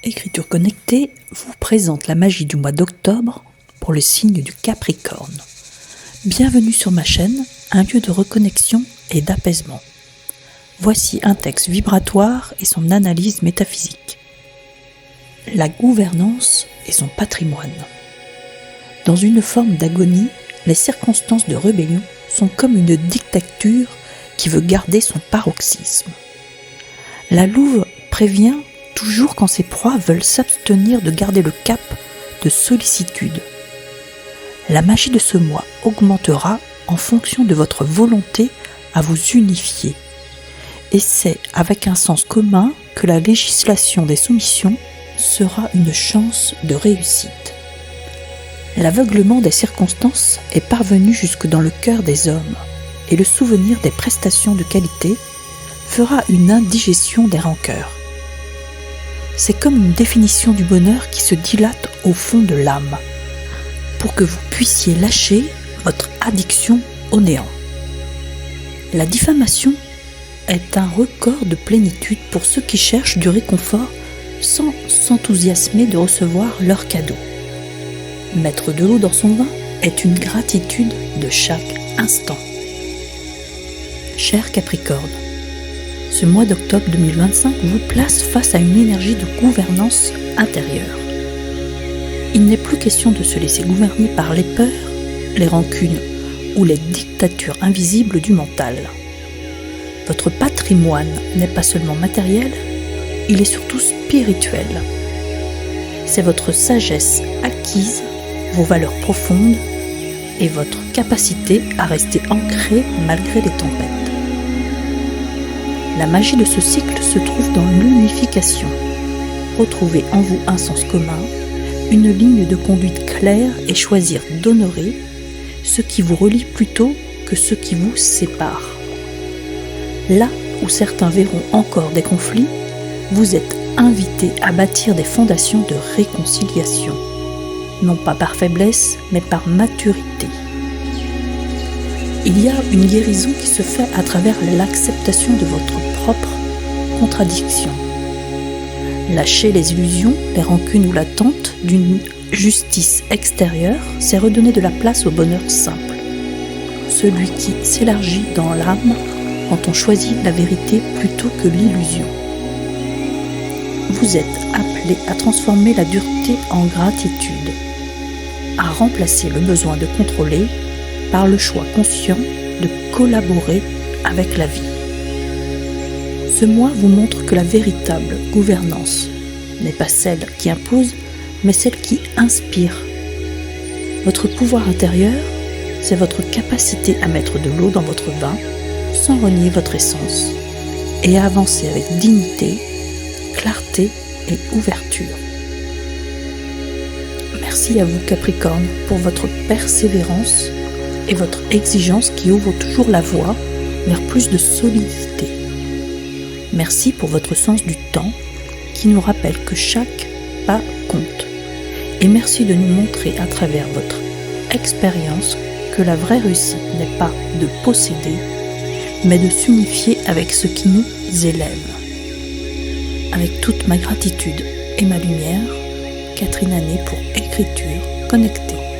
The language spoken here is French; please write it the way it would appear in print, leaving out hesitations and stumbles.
Écriture connectée vous présente la magie du mois d'octobre pour le signe du Capricorne. Bienvenue sur ma chaîne, un lieu de reconnexion et d'apaisement. Voici un texte vibratoire et son analyse métaphysique. La gouvernance et son patrimoine. Dans une forme d'agonie, les circonstances de rébellion sont comme une dictature qui veut garder son paroxysme. La louve prévient toujours quand ses proies veulent s'abstenir de garder le cap de sollicitude. La magie de ce mois augmentera en fonction de votre volonté à vous unifier. Et c'est avec un sens commun que la législation des soumissions sera une chance de réussite. L'aveuglement des circonstances est parvenu jusque dans le cœur des hommes, et le souvenir des prestations de qualité fera une indigestion des rancœurs. C'est comme une définition du bonheur qui se dilate au fond de l'âme, pour que vous puissiez lâcher votre addiction au néant. La diffamation est un record de plénitude pour ceux qui cherchent du réconfort sans s'enthousiasmer de recevoir leur cadeau. Mettre de l'eau dans son vin est une gratitude de chaque instant. Cher Capricorne, ce mois d'octobre 2025 vous place face à une énergie de gouvernance intérieure. Il n'est plus question de se laisser gouverner par les peurs, les rancunes ou les dictatures invisibles du mental. Votre patrimoine n'est pas seulement matériel, il est surtout spirituel. C'est votre sagesse acquise, vos valeurs profondes et votre capacité à rester ancré malgré les tempêtes. La magie de ce cycle se trouve dans l'unification. Retrouvez en vous un sens commun, une ligne de conduite claire et choisir d'honorer ce qui vous relie plutôt que ce qui vous sépare. Là où certains verront encore des conflits, vous êtes invités à bâtir des fondations de réconciliation, non pas par faiblesse, mais par maturité. Il y a une guérison qui se fait à travers l'acceptation de votre propre contradiction. Lâcher les illusions, les rancunes ou l'attente d'une justice extérieure, c'est redonner de la place au bonheur simple. Celui qui s'élargit dans l'âme quand on choisit la vérité plutôt que l'illusion. Vous êtes appelé à transformer la dureté en gratitude, à remplacer le besoin de contrôler par le choix conscient de collaborer avec la vie. Ce mois vous montre que la véritable gouvernance n'est pas celle qui impose, mais celle qui inspire. Votre pouvoir intérieur, c'est votre capacité à mettre de l'eau dans votre vin sans renier votre essence et à avancer avec dignité, clarté et ouverture. Merci à vous Capricorne pour votre persévérance et votre exigence qui ouvre toujours la voie vers plus de solidité. Merci pour votre sens du temps qui nous rappelle que chaque pas compte. Et merci de nous montrer à travers votre expérience que la vraie réussite n'est pas de posséder, mais de s'unifier avec ce qui nous élève. Avec toute ma gratitude et ma lumière, Catherine Anet pour Écriture connectée.